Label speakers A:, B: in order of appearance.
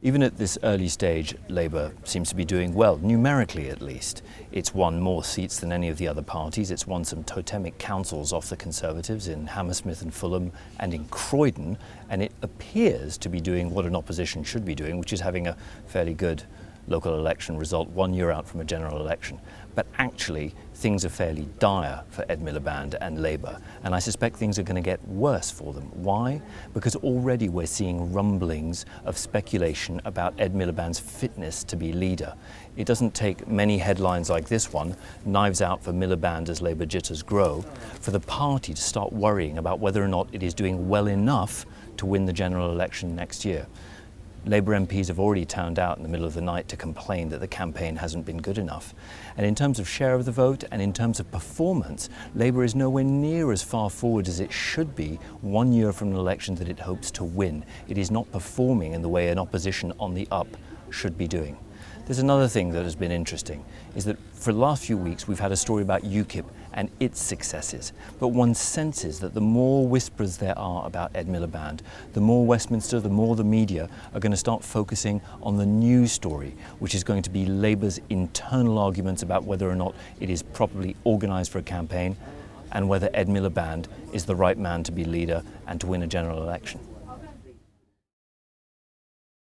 A: Even at this early stage, Labour seems to be doing well, numerically at least. It's won more seats than any of the other parties. It's won some totemic councils off the Conservatives in Hammersmith and Fulham and in Croydon, and it appears to be doing what an opposition should be doing, which is having a fairly good local election result 1 year out from a general election. But actually, things are fairly dire for Ed Miliband and Labour, and I suspect things are going to get worse for them. Why? Because already we're seeing rumblings of speculation about Ed Miliband's fitness to be leader. It doesn't take many headlines like this one, knives out for Miliband as Labour jitters grow, for the party to start worrying about whether or not it is doing well enough to win the general election next year. Labour MPs have already turned out in the middle of the night to complain that the campaign hasn't been good enough. And in terms of share of the vote and in terms of performance, Labour is nowhere near as far forward as it should be 1 year from an election that it hopes to win. It is not performing in the way an opposition on the up should be doing. There's another thing that has been interesting, is that for the last few weeks we've had a story about UKIP and its successes, but one senses that the more whispers there are about Ed Miliband, the more Westminster, the more the media are going to start focusing on the news story, which is going to be Labour's internal arguments about whether or not it is properly organised for a campaign and whether Ed Miliband is the right man to be leader and to win a general election.